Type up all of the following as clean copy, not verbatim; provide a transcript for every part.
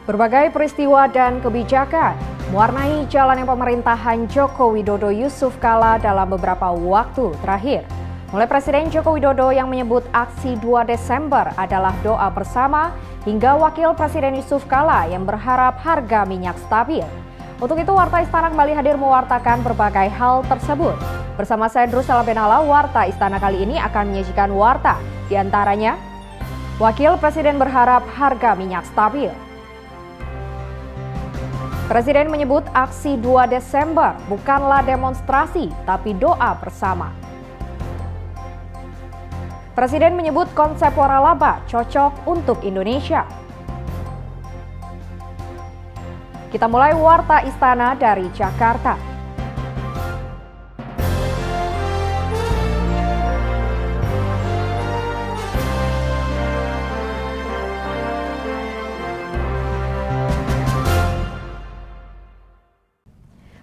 Berbagai peristiwa dan kebijakan mewarnai jalannya pemerintahan Joko Widodo Yusuf Kala dalam beberapa waktu terakhir. Mulai Presiden Joko Widodo yang menyebut aksi 2 Desember adalah doa bersama, hingga Wakil Presiden Yusuf Kala yang berharap harga minyak stabil. Untuk itu, Warta Istana kembali hadir mewartakan berbagai hal tersebut. Bersama saya Drusela Benala, Warta Istana kali ini akan menyajikan warta. Di antaranya, Wakil Presiden berharap harga minyak stabil. Presiden menyebut aksi 2 Desember bukanlah demonstrasi, tapi doa bersama. Presiden menyebut konsep waralaba cocok untuk Indonesia. Kita mulai Warta Istana dari Jakarta.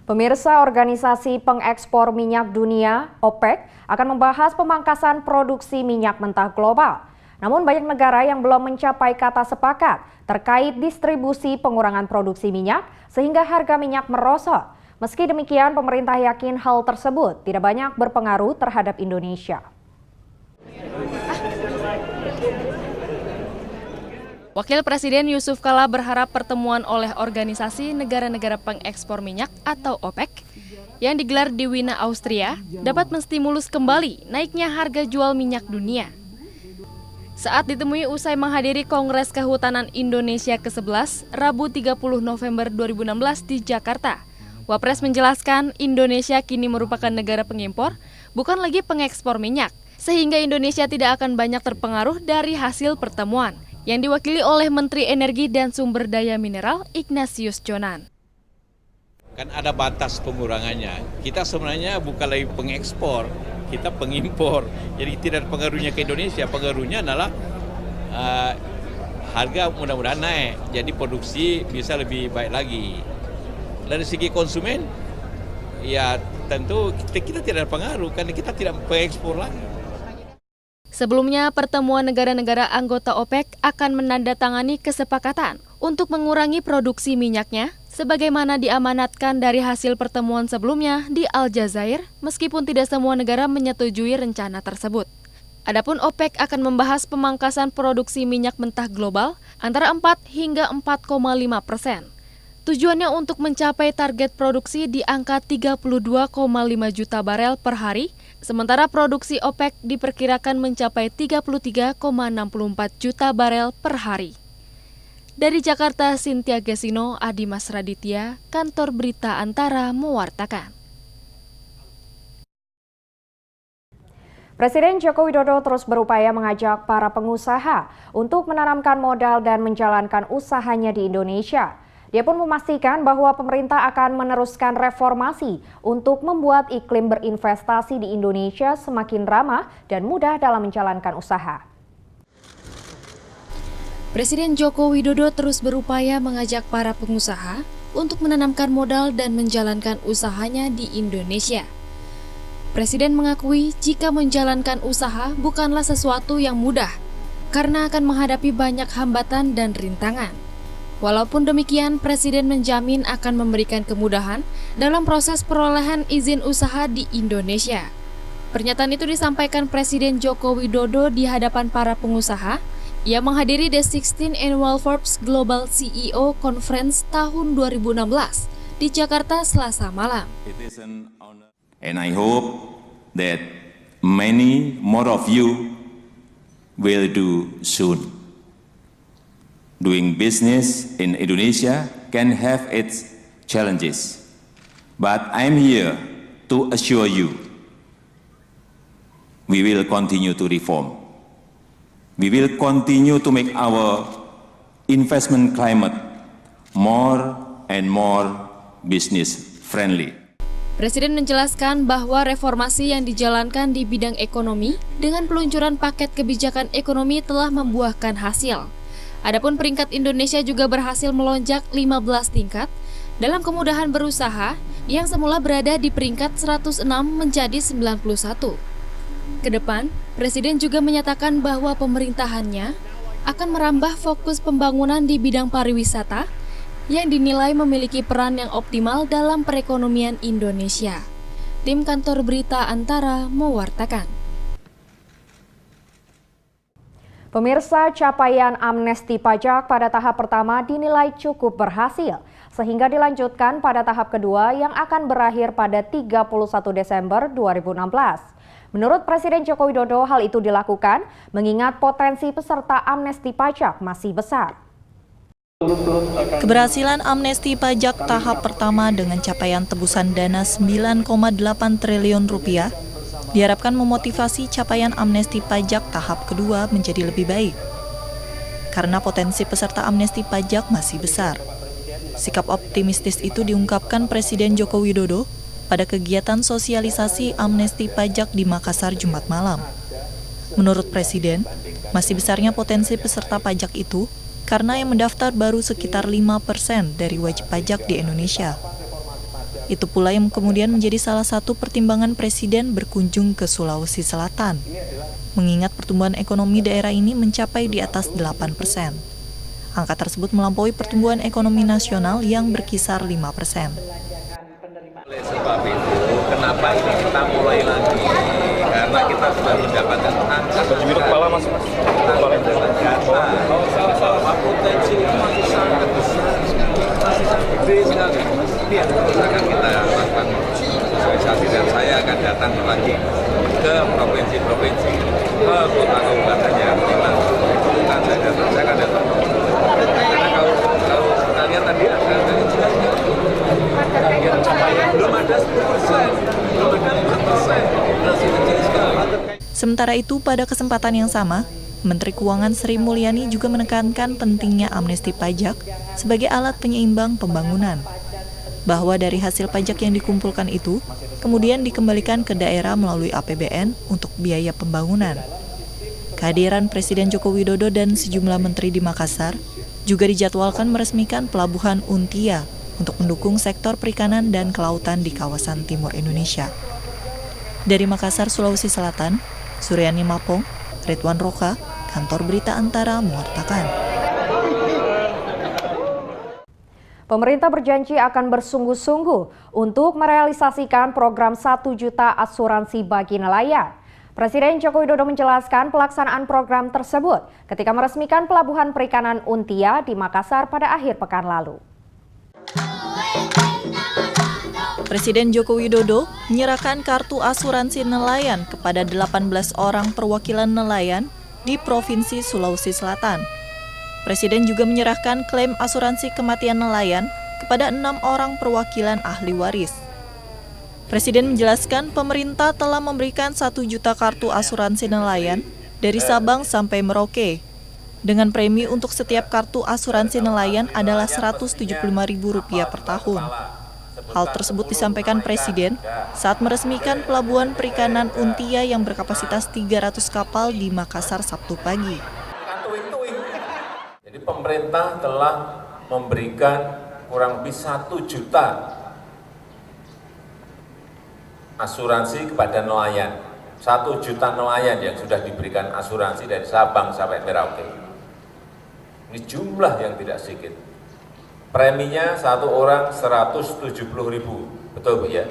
Pemirsa, Organisasi Pengekspor Minyak Dunia (OPEC) akan membahas pemangkasan produksi minyak mentah global. Namun banyak negara yang belum mencapai kata sepakat terkait distribusi pengurangan produksi minyak sehingga harga minyak merosot. Meski demikian, pemerintah yakin hal tersebut tidak banyak berpengaruh terhadap Indonesia. Wakil Presiden Yusuf Kala berharap pertemuan oleh Organisasi Negara-Negara Pengekspor Minyak atau OPEC yang digelar di Wina, Austria dapat menstimulus kembali naiknya harga jual minyak dunia. Saat ditemui usai menghadiri Kongres Kehutanan Indonesia ke-11 Rabu 30 November 2016 di Jakarta, Wapres menjelaskan Indonesia kini merupakan negara pengimpor, bukan lagi pengekspor minyak, sehingga Indonesia tidak akan banyak terpengaruh dari hasil pertemuan yang diwakili oleh Menteri Energi dan Sumber Daya Mineral Ignatius Jonan. Kan ada batas pengurangannya. Kita sebenarnya bukan lagi pengekspor, kita pengimpor. Jadi tidak ada pengaruhnya ke Indonesia. Pengaruhnya adalah harga mudah-mudahan naik. Jadi produksi bisa lebih baik lagi. Dari segi konsumen, ya tentu kita tidak ada pengaruh karena kita tidak pengekspor lagi. Sebelumnya, pertemuan negara-negara anggota OPEC akan menandatangani kesepakatan untuk mengurangi produksi minyaknya sebagaimana diamanatkan dari hasil pertemuan sebelumnya di Aljazair, meskipun tidak semua negara menyetujui rencana tersebut. Adapun OPEC akan membahas pemangkasan produksi minyak mentah global antara 4 hingga 4,5%. Tujuannya untuk mencapai target produksi di angka 32,5 juta barel per hari, sementara produksi OPEC diperkirakan mencapai 33,64 juta barel per hari. Dari Jakarta, Cynthia Gesino, Adimas Raditya, Kantor Berita Antara mewartakan. Presiden Joko Widodo terus berupaya mengajak para pengusaha untuk menanamkan modal dan menjalankan usahanya di Indonesia. Dia pun memastikan bahwa pemerintah akan meneruskan reformasi untuk membuat iklim berinvestasi di Indonesia semakin ramah dan mudah dalam menjalankan usaha. Presiden Joko Widodo terus berupaya mengajak para pengusaha untuk menanamkan modal dan menjalankan usahanya di Indonesia. Presiden mengakui jika menjalankan usaha bukanlah sesuatu yang mudah, karena akan menghadapi banyak hambatan dan rintangan. Walaupun demikian, Presiden menjamin akan memberikan kemudahan dalam proses perolehan izin usaha di Indonesia. Pernyataan itu disampaikan Presiden Joko Widodo di hadapan para pengusaha yang menghadiri The 16th Annual Forbes Global CEO Conference tahun 2016 di Jakarta Selasa malam. And I hope that many more of you will do soon. Doing business in Indonesia can have its challenges, but I'm here to assure you, we will continue to reform. We will continue to make our investment climate more and more business friendly. Presiden menjelaskan bahwa reformasi yang dijalankan di bidang ekonomi dengan peluncuran paket kebijakan ekonomi telah membuahkan hasil. Adapun peringkat Indonesia juga berhasil melonjak 15 tingkat dalam kemudahan berusaha yang semula berada di peringkat 106 menjadi 91. Kedepan, Presiden juga menyatakan bahwa pemerintahannya akan merambah fokus pembangunan di bidang pariwisata yang dinilai memiliki peran yang optimal dalam perekonomian Indonesia. Tim Kantor Berita Antara mewartakan. Pemirsa, capaian amnesti pajak pada tahap pertama dinilai cukup berhasil, sehingga dilanjutkan pada tahap kedua yang akan berakhir pada 31 Desember 2016. Menurut Presiden Joko Widodo, hal itu dilakukan mengingat potensi peserta amnesti pajak masih besar. Keberhasilan amnesti pajak tahap pertama dengan capaian tebusan dana 9,8 triliun rupiah diharapkan memotivasi capaian amnesti pajak tahap kedua menjadi lebih baik. Karena potensi peserta amnesti pajak masih besar. Sikap optimistis itu diungkapkan Presiden Joko Widodo pada kegiatan sosialisasi amnesti pajak di Makassar Jumat malam. Menurut Presiden, masih besarnya potensi peserta pajak itu karena yang mendaftar baru sekitar 5% dari wajib pajak di Indonesia. Itu pula yang kemudian menjadi salah satu pertimbangan Presiden berkunjung ke Sulawesi Selatan, mengingat pertumbuhan ekonomi daerah ini mencapai di atas 8%. Angka tersebut melampaui pertumbuhan ekonomi nasional yang berkisar 5%. Oleh sebab itu, kenapa ini kita mulai lagi? Karena kita sudah mendapatkan angka kepala masing-masing. Bahwa potensi itu masih sangat besar sekali. Ini akan kita lakukan sosialisasi dan saya akan datang lagi ke provinsi-provinsi, ke kota kabupatennya. Bukan saya datang, saya akan datang. Karena kalau kita lihat tadi ada belum ada 10%, belum ada 4%, masih kecil sekali. Sementara itu, pada kesempatan yang sama, Menteri Keuangan Sri Mulyani juga menekankan pentingnya amnesti pajak sebagai alat penyeimbang pembangunan. Bahwa dari hasil pajak yang dikumpulkan itu, kemudian dikembalikan ke daerah melalui APBN untuk biaya pembangunan. Kehadiran Presiden Joko Widodo dan sejumlah menteri di Makassar juga dijadwalkan meresmikan pelabuhan Untia untuk mendukung sektor perikanan dan kelautan di kawasan timur Indonesia. Dari Makassar, Sulawesi Selatan, Suryani Mapong, Ridwan Roka, Kantor Berita Antara mewartakan. Pemerintah berjanji akan bersungguh-sungguh untuk merealisasikan program 1 juta asuransi bagi nelayan. Presiden Joko Widodo menjelaskan pelaksanaan program tersebut ketika meresmikan pelabuhan perikanan Untia di Makassar pada akhir pekan lalu. Presiden Joko Widodo menyerahkan kartu asuransi nelayan kepada 18 orang perwakilan nelayan di Provinsi Sulawesi Selatan. Presiden juga menyerahkan klaim asuransi kematian nelayan kepada 6 orang perwakilan ahli waris. Presiden menjelaskan pemerintah telah memberikan 1 juta kartu asuransi nelayan dari Sabang sampai Merauke. Dengan premi untuk setiap kartu asuransi nelayan adalah Rp175.000 per tahun. Hal tersebut disampaikan Presiden saat meresmikan pelabuhan perikanan Untia yang berkapasitas 300 kapal di Makassar Sabtu pagi. Jadi pemerintah telah memberikan kurang lebih 1 juta asuransi kepada nelayan. 1 juta nelayan yang sudah diberikan asuransi dari Sabang sampai Merauke. Ini jumlah yang tidak sedikit. Preminya satu orang 170.000, betul Bu ya?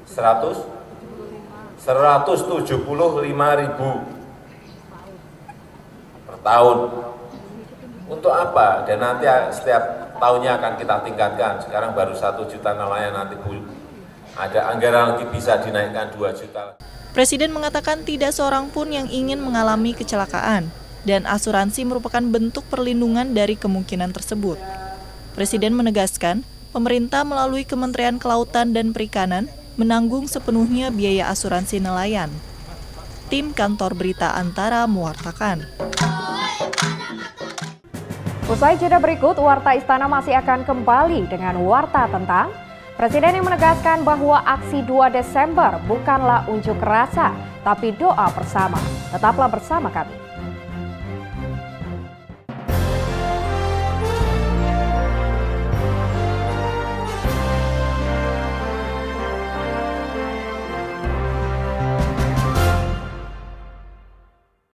175.000 per tahun. Untuk apa? Dan nanti setiap tahunnya akan kita tingkatkan. Sekarang baru 1 juta nelayan, nanti ada anggaran lagi bisa dinaikkan 2 juta. Presiden mengatakan tidak seorang pun yang ingin mengalami kecelakaan dan asuransi merupakan bentuk perlindungan dari kemungkinan tersebut. Presiden menegaskan, pemerintah melalui Kementerian Kelautan dan Perikanan menanggung sepenuhnya biaya asuransi nelayan. Tim Kantor Berita Antara mewartakan. Usai jeda berikut, Warta Istana masih akan kembali dengan warta tentang Presiden yang menegaskan bahwa aksi 2 Desember bukanlah unjuk rasa, tapi doa bersama. Tetaplah bersama kami.